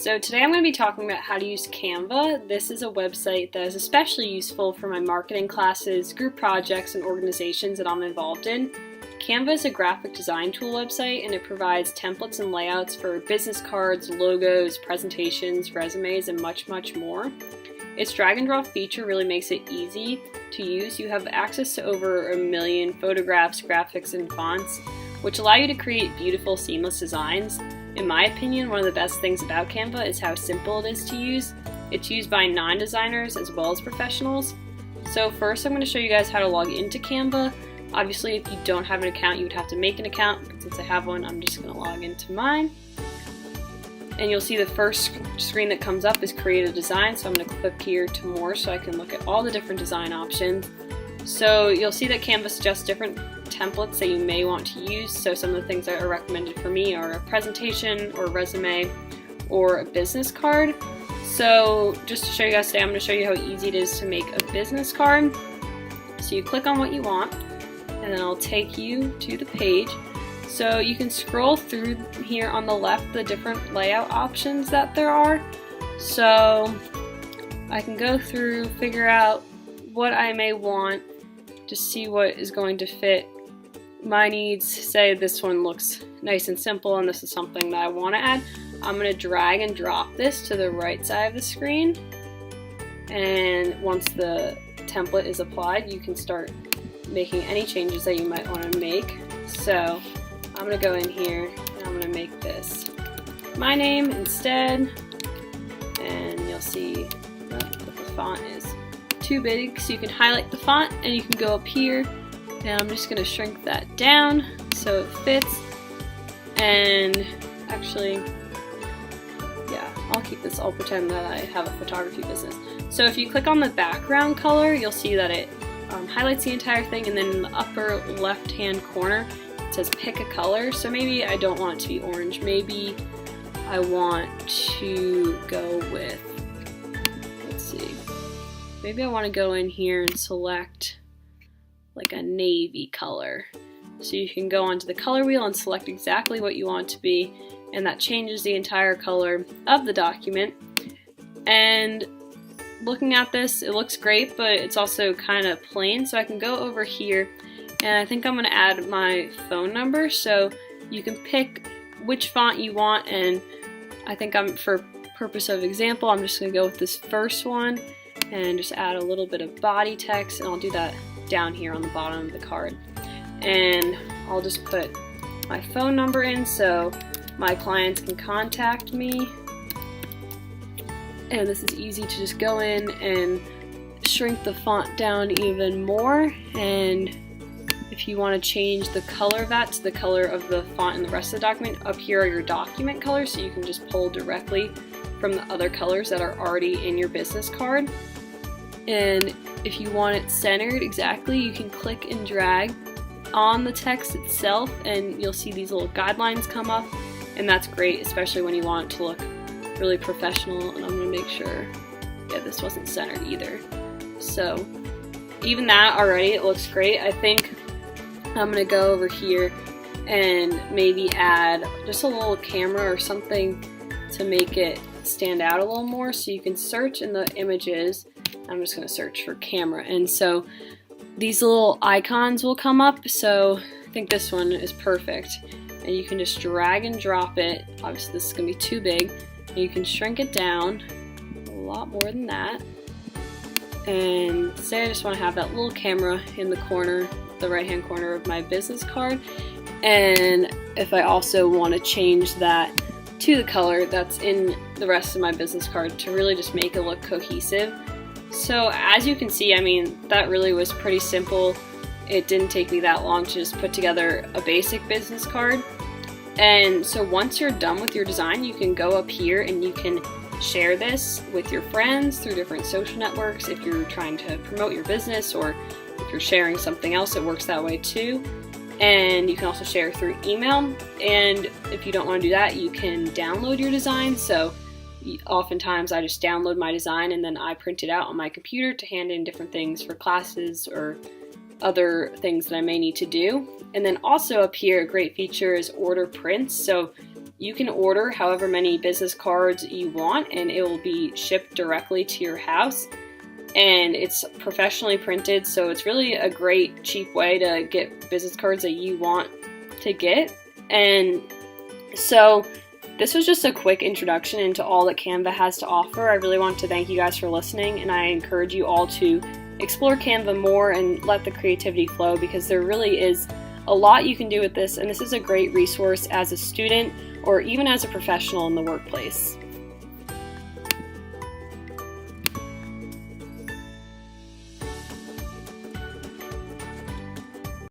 So today I'm going to be talking about how to use Canva. This is a website that is especially useful for my marketing classes, group projects, and organizations that I'm involved in. Canva is a graphic design tool website, and it provides templates and layouts for business cards, logos, presentations, resumes, and much more. Its drag and drop feature really makes it easy to use. You have access to over 1 million photographs, graphics, and fonts, which allow you to create beautiful, seamless designs. In my opinion, one of the best things about Canva is how simple it is to use. It's used by non-designers as well as professionals. So first I'm going to show you guys how to log into Canva. Obviously, if you don't have an account, you would have to make an account, but since I have one, I'm just going to log into mine. And you'll see the first screen that comes up is create a design, so I'm going to click here to more so I can look at all the different design options. So you'll see that Canva suggests different templates that you may want to use. So some of the things that are recommended for me are a presentation or a resume or a business card. So just to show you guys today, I'm going to show you how easy it is to make a business card. So you click on what you want, and then I'll take you to the page. So you can scroll through here on the left the different layout options that there are. So I can go through, figure out what I may want to see what is going to fit my needs. Say this one looks nice and simple and this is something that I want to add. I'm going to drag and drop this to the right side of the screen, and once the template is applied, you can start making any changes that you might want to make. So I'm going to go in here and I'm going to make this my name instead, and you'll see that the font is too big, so you can highlight the font and you can go up here, and I'm just going to shrink that down so it fits. And actually, yeah, I'll keep this, I'll pretend that I have a photography business. So if you click on the background color, you'll see that it highlights the entire thing, and then in the upper left hand corner it says pick a color. So maybe I don't want it to be orange, maybe I want to go with, let's see, maybe I want to go in here and select like a navy color. So you can go onto the color wheel and select exactly what you want to be, and that changes the entire color of the document. And looking at this, it looks great, but it's also kind of plain. So I can go over here, and I think I'm going to add my phone number. So you can pick which font you want, and I think for purpose of example, I'm just going to go with this first one and just add a little bit of body text, and I'll do that down here on the bottom of the card. And I'll just put my phone number in so my clients can contact me. And this is easy to just go in and shrink the font down even more. And if you want to change the color of that to the color of the font in the rest of the document, up here are your document colors, so you can just pull directly from the other colors that are already in your business card. And if you want it centered exactly, you can click and drag on the text itself, and you'll see these little guidelines come up, and that's great, especially when you want it to look really professional. And I'm going to make sure, yeah, this wasn't centered either. So even that already, it looks great. I think I'm going to go over here and maybe add just a little camera or something to make it stand out a little more. So you can search in the images. I'm just going to search for camera, and so these little icons will come up. So I think this one is perfect, and you can just drag and drop it. Obviously this is going to be too big, and you can shrink it down a lot more than that. And say I just want to have that little camera in the corner, the right hand corner of my business card, and if I also want to change that to the color that's in the rest of my business card to really just make it look cohesive. So as you can see, I mean, that really was pretty simple. It didn't take me that long to just put together a basic business card. And so once you're done with your design, you can go up here and you can share this with your friends through different social networks. If you're trying to promote your business, or if you're sharing something else, it works that way too. And you can also share through email. And if you don't want to do that, you can download your design. So oftentimes I just download my design and then I print it out on my computer to hand in different things for classes or other things that I may need to do. And then also up here, a great feature is order prints. So You can order however many business cards you want, and it will be shipped directly to your house. And it's professionally printed, so it's really a great, cheap way to get business cards that you want to get. And so this was just a quick introduction into all that Canva has to offer. I really want to thank you guys for listening, and I encourage you all to explore Canva more and let the creativity flow, because there really is a lot you can do with this, and this is a great resource as a student or even as a professional in the workplace.